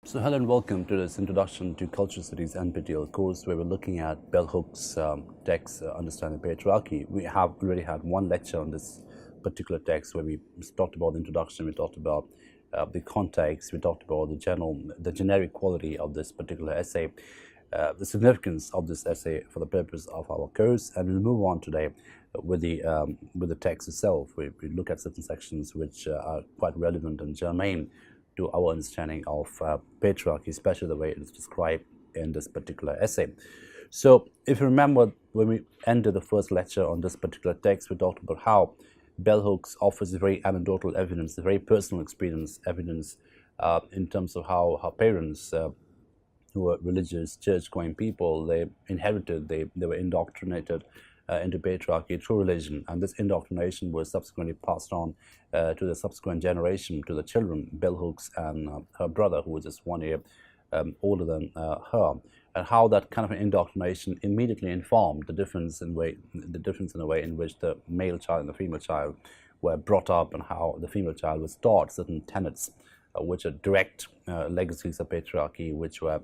So hello and welcome to this Introduction to Culture Studies NPTEL course where we're looking at bell hooks text, Understanding Patriarchy. We have already had one lecture on this particular text where we talked about the introduction, we talked about the context, we talked about the generic quality of this particular essay, the significance of this essay for the purpose of our course, and we'll move on today with the text itself. We look at certain sections which are quite relevant and germane to our understanding of patriarchy, especially the way it is described in this particular essay. So if you remember, when we ended the first lecture on this particular text, we talked about how bell hooks offers a very anecdotal evidence, a very personal experience evidence in terms of how parents who were religious, church-going people, they inherited, they were indoctrinated into patriarchy through religion, and this indoctrination was subsequently passed on to the subsequent generation, to the children, bell hooks and her brother, who was just 1 year older than her, and how that kind of an indoctrination immediately informed the difference in the way in which the male child and the female child were brought up, and how the female child was taught certain tenets which are direct legacies of patriarchy, which were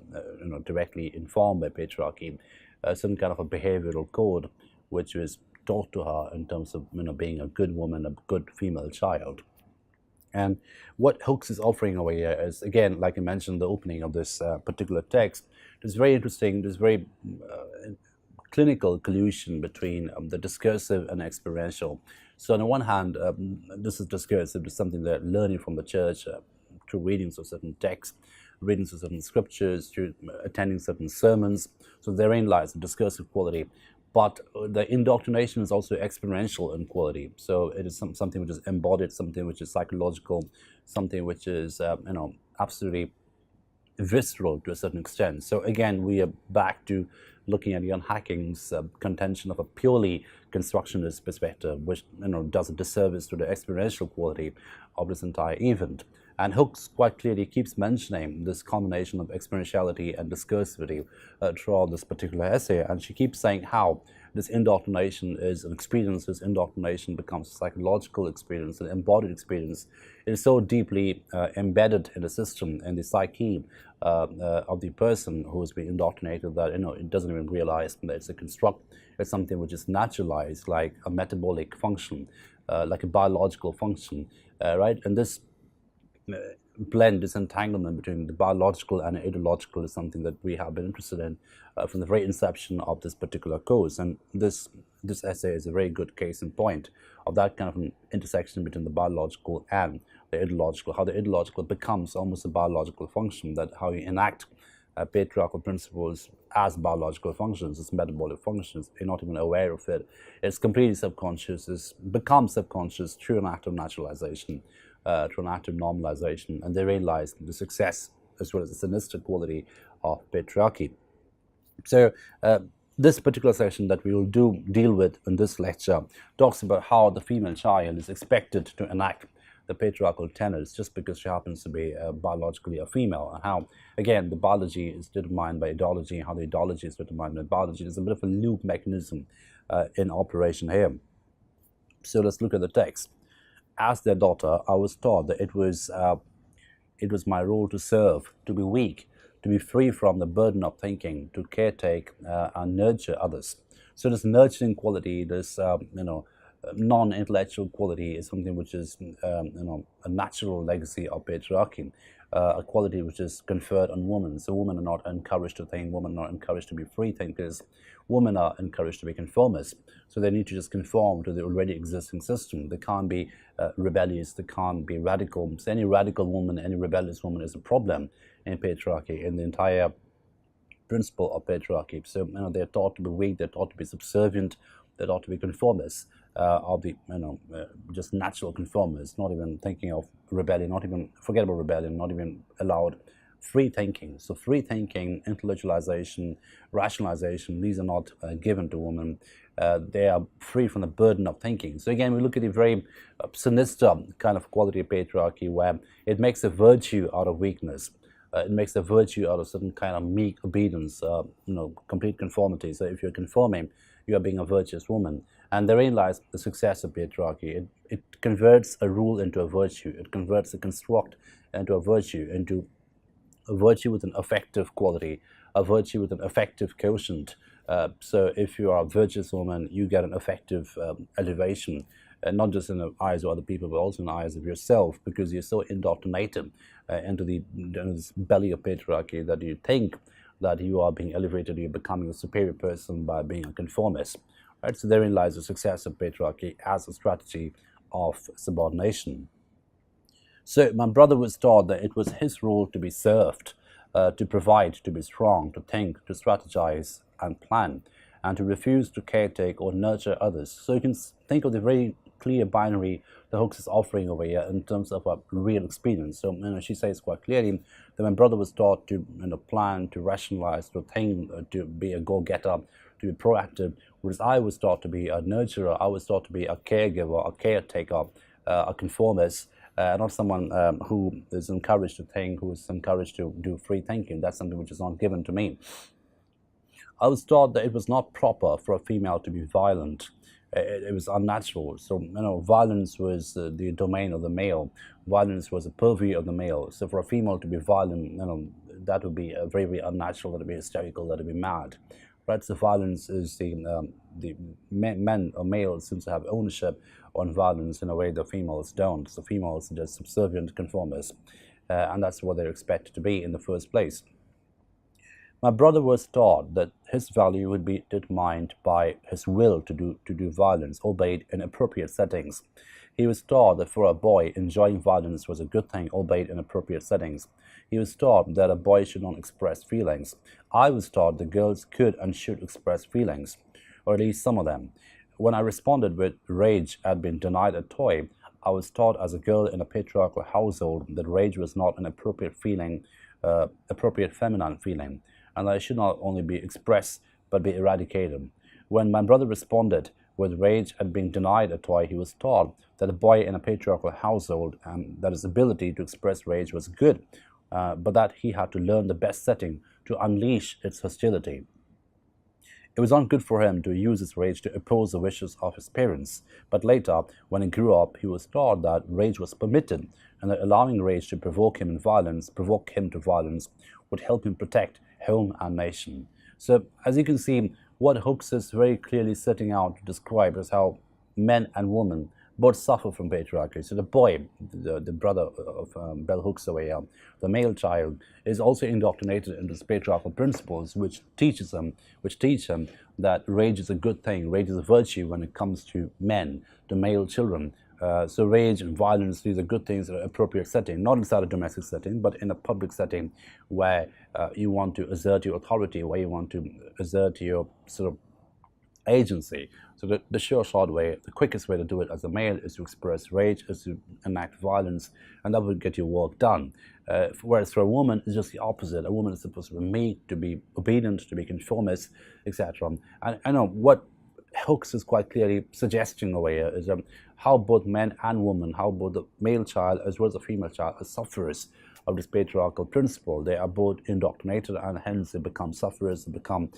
directly informed by patriarchy, some kind of a behavioral code which was taught to her in terms of being a good woman, a good female child. And what Hooks is offering over here is, again, like I mentioned, the opening of this particular text. It's very interesting. There's very clinical collusion between the discursive and experiential. So on the one hand, this is discursive, it's something they're learning from the church through readings of certain texts, readings of certain scriptures, through attending certain sermons. So therein lies the discursive quality. But the indoctrination is also experiential in quality. So it is something which is embodied, something which is psychological, something which is absolutely visceral to a certain extent. So again, we are back to looking at Jan Hacking's contention of a purely constructionist perspective, which does a disservice to the experiential quality of this entire event. And Hooks quite clearly keeps mentioning this combination of experientiality and discursivity throughout this particular essay, and she keeps saying how this indoctrination is an experience, this indoctrination becomes a psychological experience, an embodied experience. It is so deeply embedded in the system, in the psyche of the person who has been indoctrinated, that it doesn't even realize that it's a construct. It's something which is naturalized, like a metabolic function, like a biological function, right? And this blend, this entanglement between the biological and the ideological is something that we have been interested in from the very inception of this particular course. And this essay is a very good case in point of that kind of an intersection between the biological and the ideological, how the ideological becomes almost a biological function, that how you enact patriarchal principles as biological functions, as metabolic functions. You're not even aware of it. It's completely subconscious. It becomes subconscious through an act of naturalization, through an act of normalization, and they realize the success as well as the sinister quality of patriarchy. So this particular section that we will deal with in this lecture talks about how the female child is expected to enact the patriarchal tenets just because she happens to be biologically a female, and how, again, the biology is determined by ideology, and how the ideology is determined by biology. There's a bit of a loop mechanism in operation here. So let's look at the text. As their daughter, I was taught that it was my role to serve, to be weak, to be free from the burden of thinking, to caretake and nurture others. So this nurturing quality, this non-intellectual quality, is something which is a natural legacy of patriarchy, a quality which is conferred on women. So women are not encouraged to think, women are not encouraged to be free thinkers, women are encouraged to be conformists. So they need to just conform to the already existing system. They can't be rebellious, they can't be radical. So any radical woman, any rebellious woman is a problem in patriarchy, in the entire principle of patriarchy. So they're taught to be weak, they're taught to be subservient, they're taught to be conformists, of the just natural conformists, not even thinking of rebellion, not even forget about rebellion, not even allowed free thinking. So free thinking, intellectualization, rationalization, these are not given to women. They are free from the burden of thinking. So again, we look at the very sinister kind of quality of patriarchy, where it makes a virtue out of weakness. It makes a virtue out of certain kind of meek obedience, complete conformity. So if you're conforming, you are being a virtuous woman. And therein lies the success of patriarchy. It converts a rule into a virtue. It converts a construct into a virtue, into a virtue with an affective quality, a virtue with an affective quotient. So if you are a virtuous woman, you get an affective elevation, not just in the eyes of other people, but also in the eyes of yourself, because you're so indoctrinated into this belly of patriarchy that you think that you are being elevated, you're becoming a superior person by being a conformist. Right? So therein lies the success of patriarchy as a strategy of subordination. So my brother was taught that it was his role to be served, to provide, to be strong, to think, to strategize and plan, and to refuse to caretake or nurture others. So you can think of the very clear binary the Hooks is offering over here in terms of a real experience. So she says quite clearly that my brother was taught to plan, to rationalize, to think, to be a go-getter, to be proactive, whereas I was taught to be a nurturer. I was taught to be a caregiver, a caretaker, a conformist, not someone who is encouraged to think, who is encouraged to do free thinking. That's something which is not given to me. I was taught that it was not proper for a female to be violent. It was unnatural. So, violence was the domain of the male. Violence was a purview of the male. So, for a female to be violent, that would be very, very unnatural. That would be hysterical. That would be mad. Right? So, violence is the men or males seem to have ownership on violence in a way the females don't. So, females are just subservient conformists, and that's what they're expected to be in the first place. My brother was taught that his value would be determined by his will to do violence, albeit in appropriate settings. He was taught that for a boy, enjoying violence was a good thing, albeit in appropriate settings. He was taught that a boy should not express feelings. I was taught that girls could and should express feelings, or at least some of them. When I responded with rage at being denied a toy, I was taught as a girl in a patriarchal household that rage was not an appropriate feeling, appropriate feminine feeling, and that it should not only be expressed but be eradicated. When my brother responded with rage at being denied a toy, he was taught that a boy in a patriarchal household that his ability to express rage was good, but that he had to learn the best setting to unleash its hostility. It was not good for him to use his rage to oppose the wishes of his parents, but later, when he grew up, he was taught that rage was permitted and that allowing rage to provoke him to violence, would help him protect home and nation. So, as you can see, what Hooks is very clearly setting out to describe is how men and women both suffer from patriarchy. So the boy, the brother of Bell Hooks away, the male child, is also indoctrinated into these patriarchal principles, which teach him that rage is a good thing, rage is a virtue when it comes to men, to male children. So rage and violence, these are good things in an appropriate setting, not inside a domestic setting, but in a public setting where you want to assert your authority, where you want to assert your sort of agency. So the sure short way, the quickest way to do it as a male is to express rage, is to enact violence, and that will get your work done. Whereas for a woman, it's just the opposite. A woman is supposed to be meek, to be obedient, to be conformist, etc. And I know what Hooks is quite clearly suggesting over here is how both men and women, how both the male child as well as the female child are sufferers of this patriarchal principle. They are both indoctrinated, and hence they become sufferers, they become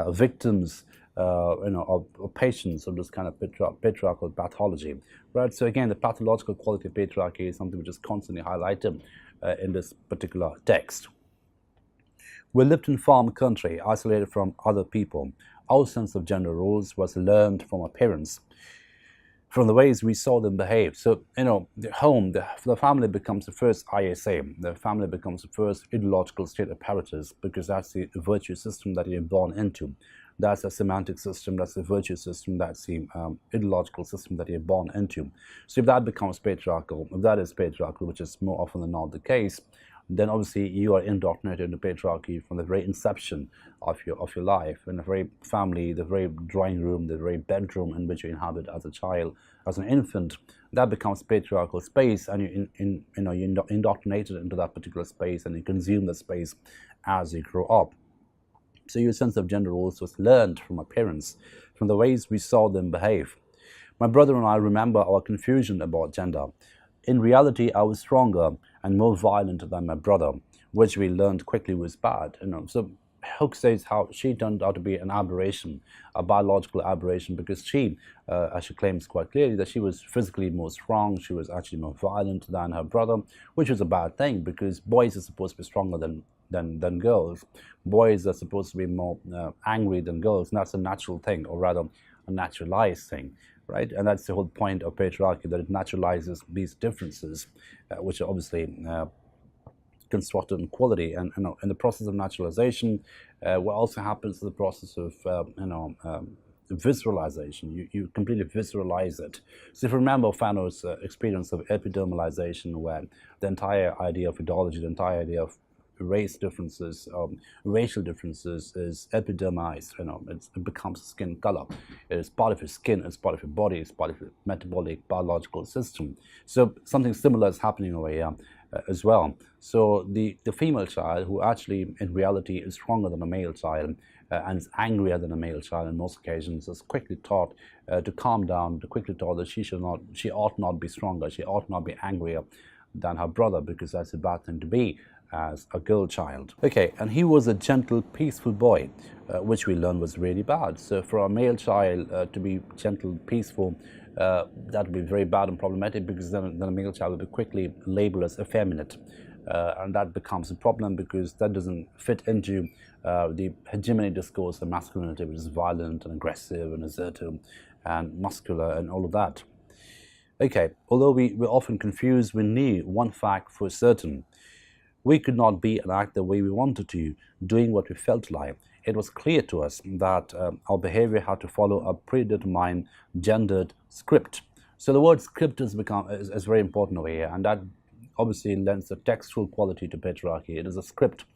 victims, of patients of this kind of patriarchal pathology. Right. So again, the pathological quality of patriarchy is something which is constantly highlighted in this particular text. We lived in farm country, isolated from other people. Our sense of gender roles was learned from our parents, from the ways we saw them behave. So, the home, the family becomes the first ISA. The family becomes the first ideological state apparatus, because that's the virtue system that you're born into. That's a semantic system, that's the virtue system, that's the ideological system that you're born into. So if that becomes patriarchal, if that is patriarchal, which is more often than not the case, then obviously you are indoctrinated into patriarchy from the very inception of your life, in the very family, the very drawing room, the very bedroom in which you inhabit as a child, as an infant. That becomes patriarchal space, and you're indoctrinated into that particular space, and you consume the space as you grow up. So your sense of gender roles was learned from our parents, from the ways we saw them behave. My brother and I remember our confusion about gender. In reality, I was stronger and more violent than my brother, which we learned quickly was bad. So Hooke says how she turned out to be an aberration, a biological aberration, because she, as she claims quite clearly, that she was physically more strong, she was actually more violent than her brother, which was a bad thing because boys are supposed to be stronger than girls. Boys are supposed to be more angry than girls, and that's a natural thing, or rather a naturalized thing, right? And that's the whole point of patriarchy, that it naturalizes these differences, which are obviously constructed in quality. And in the process of naturalization, what also happens is the process of visualization. You completely visualize it. So if you remember Fanos' experience of epidermalization, where the entire idea of ideology, the entire idea of race differences, racial differences is epidermized. It becomes skin color. It is part of your skin. It's part of your body. It's part of your metabolic biological system. So something similar is happening over here as well. So the female child, who actually in reality is stronger than a male child and is angrier than a male child in most occasions, is quickly taught to calm down, quickly taught that she ought not be stronger, she ought not be angrier than her brother, because that's a bad thing to be as a girl child. Okay, and he was a gentle, peaceful boy, which we learned was really bad. So for a male child to be gentle, peaceful, that would be very bad and problematic, because then a male child will be quickly labeled as effeminate. And that becomes a problem, because that doesn't fit into the hegemony discourse of masculinity, which is violent and aggressive and assertive and muscular and all of that. Okay, although we often confused, we knew one fact for certain. We could not be and act the way we wanted to, doing what we felt like. It was clear to us that our behavior had to follow a predetermined, gendered script. So the word script is very important over here, and that obviously lends a textual quality to patriarchy. It is a script.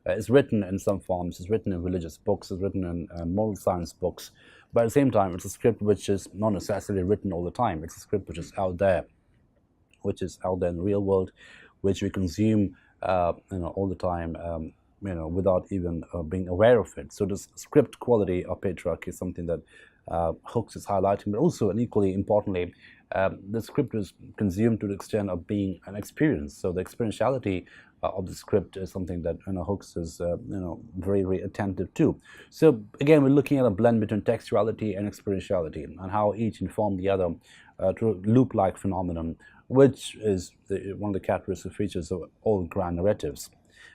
It's written in some forms. It's written in religious books. It's written in moral science books. But at the same time, it's a script which is not necessarily written all the time. It's a script which is out there, in the real world, which we consume all the time, without even being aware of it. So this script quality of patriarchy is something that Hooke is highlighting, but also, and equally importantly, the script is consumed to the extent of being an experience. So the experientiality of the script is something that Hooke is very, very attentive to. So again, we're looking at a blend between textuality and experientiality, and how each inform the other through loop-like phenomenon, which is one of the characteristic features of all grand narratives.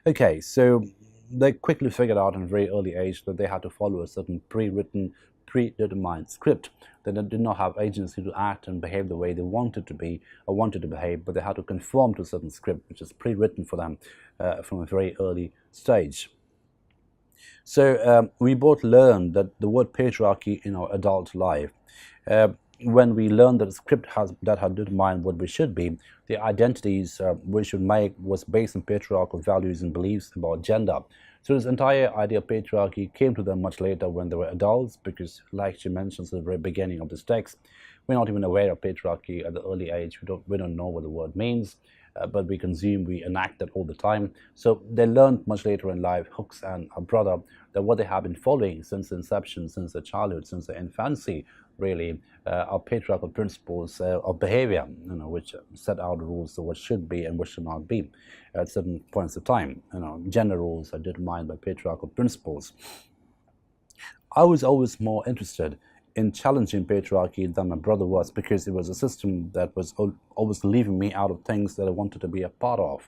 Okay, so they quickly figured out in a very early age that they had to follow a certain pre-written, predetermined script. They did not have agency to act and behave the way they wanted to be or wanted to behave, but they had to conform to a certain script which is pre-written for them from a very early stage. So we both learned that the word patriarchy in our adult life, when we learned that the script that had determined what we should be, the identities we should make was based on patriarchal values and beliefs about gender. So this entire idea of patriarchy came to them much later when they were adults, because like she mentions at the very beginning of this text, we're not even aware of patriarchy at the early age. We don't know what the word means, but we enact that all the time. So they learned much later in life, Hooke and her brother, that what they have been following since inception, since their childhood, since their infancy, really, are patriarchal principles of behavior, which set out rules of what should be and what should not be at certain points of time. Gender roles are determined by patriarchal principles. I was always more interested in challenging patriarchy than my brother was, because it was a system that was always leaving me out of things that I wanted to be a part of.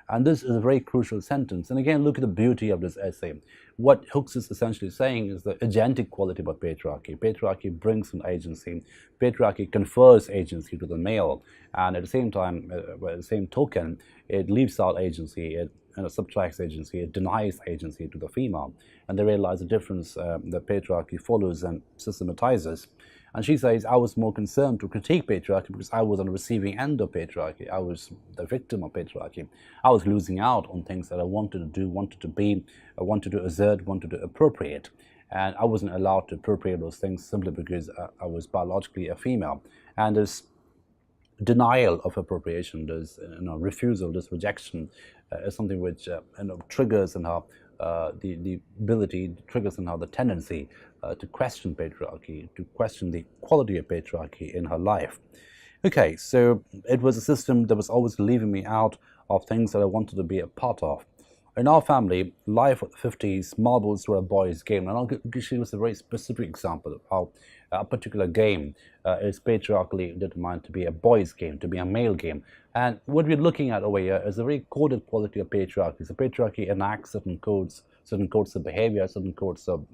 And this is a very crucial sentence. And again, look at the beauty of this essay. What Hooke is essentially saying is the agentic quality about patriarchy. Patriarchy brings an agency. Patriarchy confers agency to the male, and at the same time, by the same token, it leaves out agency. It subtracts agency. It denies agency to the female. And they realize the difference that patriarchy follows and systematizes. And she says, I was more concerned to critique patriarchy because I was on the receiving end of patriarchy. I was the victim of patriarchy. I was losing out on things that I wanted to do, wanted to be, I wanted to assert, wanted to appropriate. And I wasn't allowed to appropriate those things simply because I was biologically a female. And this denial of appropriation, this refusal, this rejection is something which triggers in her the ability, triggers in her the tendency to question patriarchy, to question the quality of patriarchy in her life. Okay, so it was a system that was always leaving me out of things that I wanted to be a part of. In our family, life of the 50s, marbles were a boys' game. And I'll give you a very specific example of how a particular game is patriarchally determined to be a boys' game, to be a male game. And what we're looking at over here is a very coded quality of patriarchy. So patriarchy enacts certain codes of behavior, certain codes of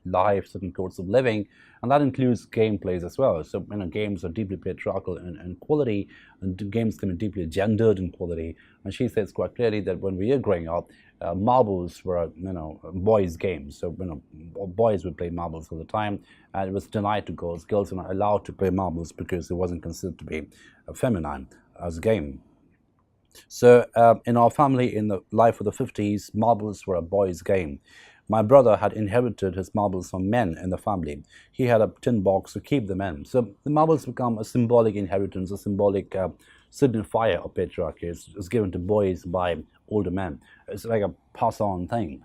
life, certain codes of living, and that includes gameplays as well. So games are deeply patriarchal in quality, and games can be deeply gendered in quality. And she says quite clearly that when we were growing up, marbles were boys' games. So boys would play marbles all the time, and it was denied to girls. Girls were not allowed to play marbles because it wasn't considered to be feminine as a game. So in our family, in the life of the 50s, marbles were a boys' game. My brother had inherited his marbles from men in the family. He had a tin box to keep them in. So the marbles become a symbolic inheritance, a symbolic signifier of patriarchy. It's given to boys by older men. It's like a pass-on thing,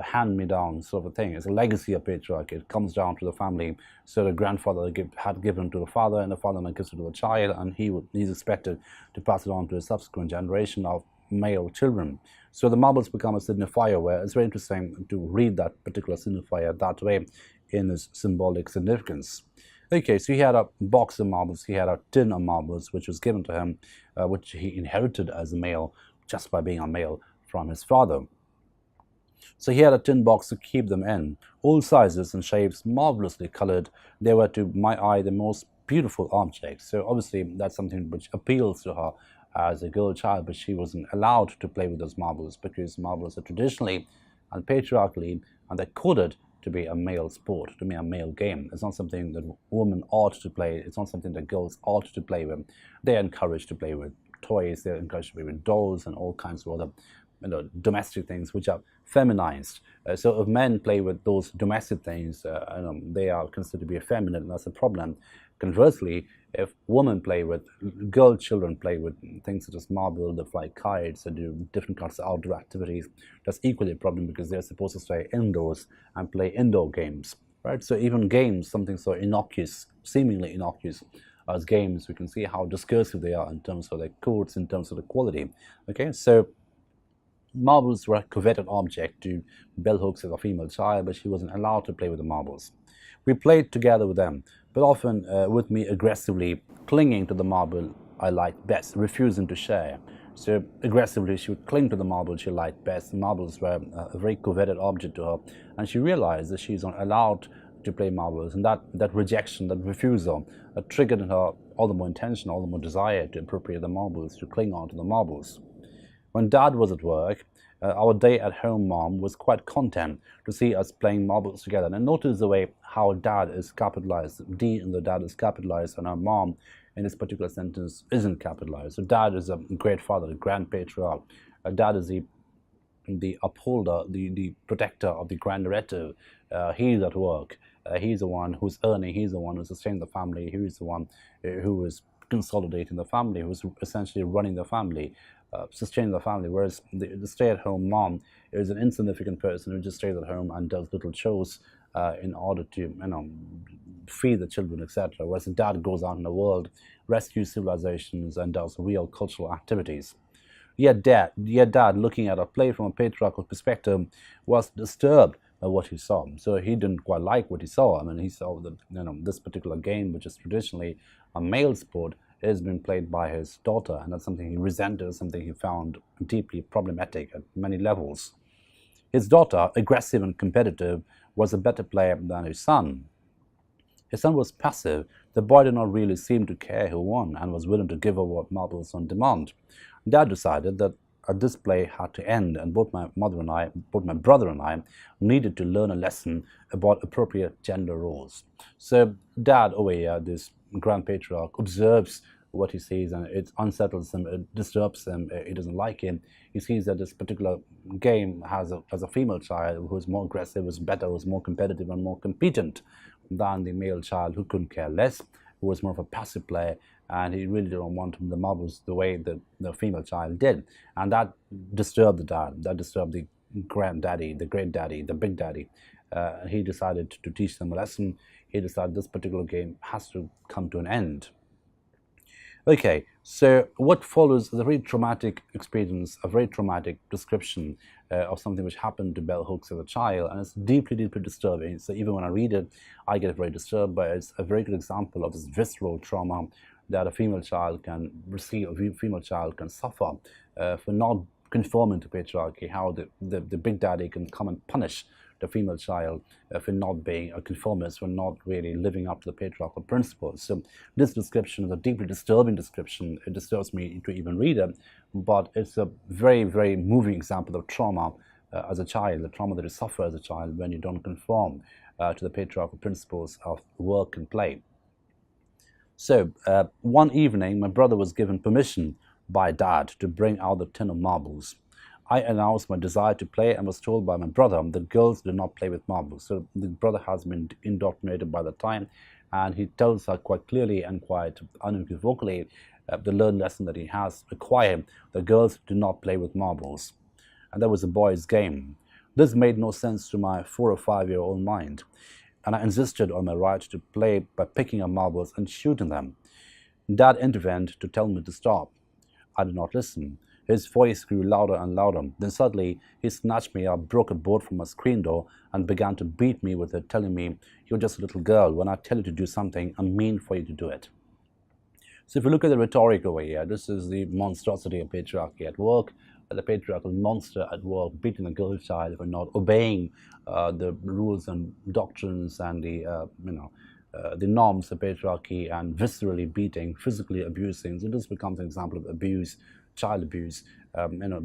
hand-me-down sort of a thing. It's a legacy of patriarchy. It comes down to the family. So the grandfather had given to the father, and the father then gives it to the child, and he's expected to pass it on to a subsequent generation of male children. So the marbles become a signifier, where it's very interesting to read that particular signifier that way in its symbolic significance. Okay, so he had a box of marbles, he had a tin of marbles, which was given to him, which he inherited as a male, just by being a male from his father. So he had a tin box to keep them in, all sizes and shapes, marvelously colored. They were, to my eye, the most beautiful objects. So obviously that's something which appeals to her as a girl child, but she wasn't allowed to play with those marbles because marbles are traditionally and patriarchally, and they're coded to be a male sport, to be a male game. It's not something that women ought to play. It's not something that girls ought to play with. They're encouraged to play with toys. They're encouraged to play with dolls and all kinds of other domestic things which are feminized. So if men play with those domestic things, they are considered to be effeminate, and that's a problem. Conversely, if girl children play with things such as marble, they fly kites, and do different kinds of outdoor activities, that's equally a problem because they're supposed to stay indoors and play indoor games, right? So even games, something so innocuous, seemingly innocuous as games, we can see how discursive they are in terms of their codes, in terms of the quality. Okay, so marbles were a coveted object to bell hooks as a female child, but she wasn't allowed to play with the marbles. We played together with them, but often with me aggressively clinging to the marble I liked best, refusing to share. So aggressively she would cling to the marble she liked best. The marbles were a very coveted object to her, and she realized that she's not allowed to play marbles, and that rejection, that refusal, triggered in her all the more intention, all the more desire to appropriate the marbles, to cling on to the marbles. When Dad was at work, our day-at-home mom was quite content to see us playing marbles together. And notice the way how Dad is capitalized. D in the Dad is capitalized, and our mom in this particular sentence isn't capitalized. So Dad is a great father, a grand patriarch. Dad is the upholder, the protector of the grand narrative. He's at work. He's the one who's earning. He's the one who's sustaining the family. He's the one who is consolidating the family, who's essentially running the family, sustaining the family. Whereas the stay-at-home mom is an insignificant person who just stays at home and does little chores in order to feed the children, etc. Whereas the dad goes out in the world, rescues civilizations, and does real cultural activities. Yet dad, looking at a play from a patriarchal perspective, was disturbed by what he saw. So he didn't quite like what he saw. I mean, he saw that this particular game, which is traditionally a male sport, is being played by his daughter, and that's something he resented, something he found deeply problematic at many levels. His daughter, aggressive and competitive, was a better player than his son. His son was passive. The boy did not really seem to care who won and was willing to give away marbles on demand. Dad decided that a display had to end, and both my brother and I needed to learn a lesson about appropriate gender roles. So Dad over here, this grand patriarch, observes what he sees, and it unsettles him, it disturbs him, he doesn't like it. He sees that this particular game has a female child who's more aggressive, who's better, who's more competitive and more competent than the male child who couldn't care less, who was more of a passive player, and he really didn't want the marbles the way that the female child did. And that disturbed the dad, that disturbed the granddaddy, the great daddy, the big daddy. He decided to teach them a lesson. He decided this particular game has to come to an end. Okay, so what follows is a very traumatic experience, a very traumatic description of something which happened to bell hooks as a child, and it's deeply, deeply disturbing. So even when I read it, I get very disturbed, but it's a very good example of this visceral trauma that a female child can receive, a female child can suffer for not conforming to patriarchy, how the big daddy can come and punish the female child for not being a conformist, for not really living up to the patriarchal principles. So this description is a deeply disturbing description. It disturbs me to even read it, but it's a very, very moving example of trauma as a child, the trauma that you suffer as a child when you don't conform to the patriarchal principles of work and play. So one evening, my brother was given permission by dad to bring out the tin of marbles. I announced my desire to play and was told by my brother that girls do not play with marbles. So the brother has been indoctrinated by the time, and he tells her quite clearly and quite unequivocally the learned lesson that he has acquired, that girls do not play with marbles. And that was a boy's game. This made no sense to my 4 or 5-year-old mind, and I insisted on my right to play by picking up marbles and shooting them. Dad intervened to tell me to stop. I did not listen. His voice grew louder and louder. Then suddenly, he snatched me up, broke a board from my screen door, and began to beat me with it, telling me, "You're just a little girl. When I tell you to do something, I mean for you to do it." So if you look at the rhetoric over here, this is the monstrosity of patriarchy at work, the patriarchal monster at work, beating a girl child for not obeying the rules and doctrines and the norms of patriarchy, and viscerally beating, physically abusing. So this becomes an example of abuse, child abuse,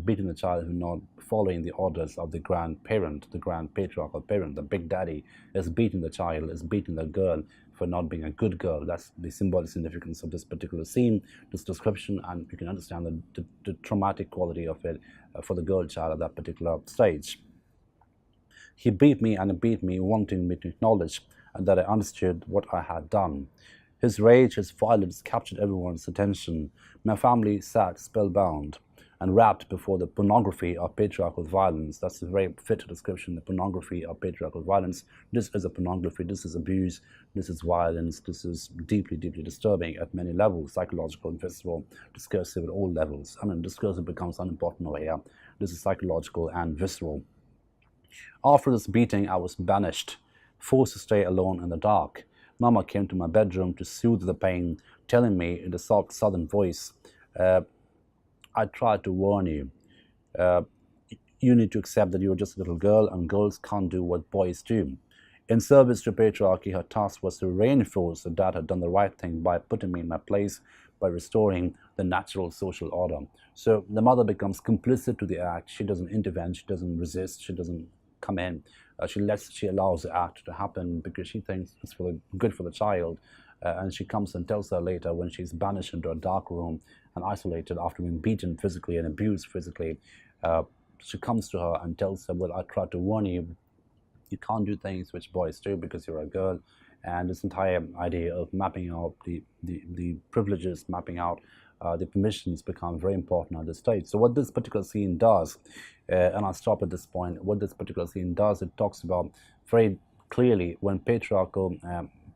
beating the child for not following the orders of the grandparent, the grand patriarchal parent. The big daddy is beating the child, is beating the girl for not being a good girl. That's the symbolic significance of this particular scene, this description, and you can understand the traumatic quality of it for the girl child at that particular stage. He beat me and he beat me, wanting me to acknowledge that I understood what I had done. His rage, his violence captured everyone's attention. My family sat spellbound and wrapped before the pornography of patriarchal violence. That's a very fit description, the pornography of patriarchal violence. This is a pornography, this is abuse, this is violence, this is deeply, deeply disturbing at many levels, psychological, visceral, discursive at all levels. I mean, discursive becomes unimportant over here. This is psychological and visceral. After this beating, I was banished, forced to stay alone in the dark. Mama came to my bedroom to soothe the pain, telling me in a soft southern voice, "I tried to warn you. You need to accept that you're just a little girl and girls can't do what boys do." In service to patriarchy, her task was to reinforce that dad had done the right thing by putting me in my place, by restoring the natural social order. So the mother becomes complicit to the act. She doesn't intervene, she doesn't resist, she doesn't come in. She allows the act to happen because she thinks it's good for the child. And she comes and tells her later, when she's banished into a dark room and isolated after being beaten physically and abused physically, she comes to her and tells her, "Well, I tried to warn you. You can't do things which boys do because you're a girl." And this entire idea of mapping out the privileges, mapping out the permissions become very important at this stage. So what this particular scene does, and I'll stop at this point, what this particular scene does, it talks about very clearly when patriarchal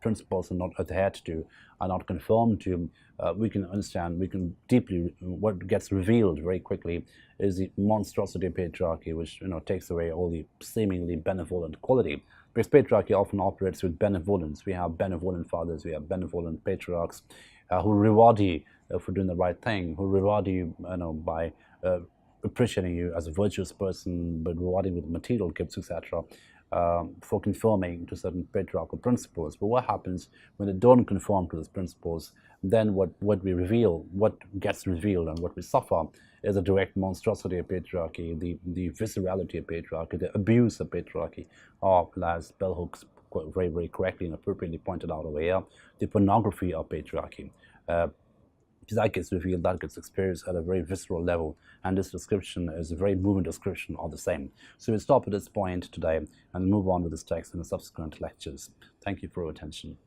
principles are not adhered to, are not conformed to, we can understand, we can deeply, what gets revealed very quickly is the monstrosity of patriarchy, which takes away all the seemingly benevolent quality. Because patriarchy often operates with benevolence. We have benevolent fathers, we have benevolent patriarchs who reward you for doing the right thing, who reward you, by appreciating you as a virtuous person, but rewarding with material gifts, etc., for conforming to certain patriarchal principles. But what happens when they don't conform to those principles? Then what gets revealed and what we suffer is a direct monstrosity of patriarchy, the viscerality of patriarchy, the abuse of patriarchy, or as bell hooks very, very correctly and appropriately pointed out over here, the pornography of patriarchy. That gets revealed, that gets experienced at a very visceral level, and this description is a very moving description of the same. So we'll stop at this point today and move on with this text in the subsequent lectures. Thank you for your attention.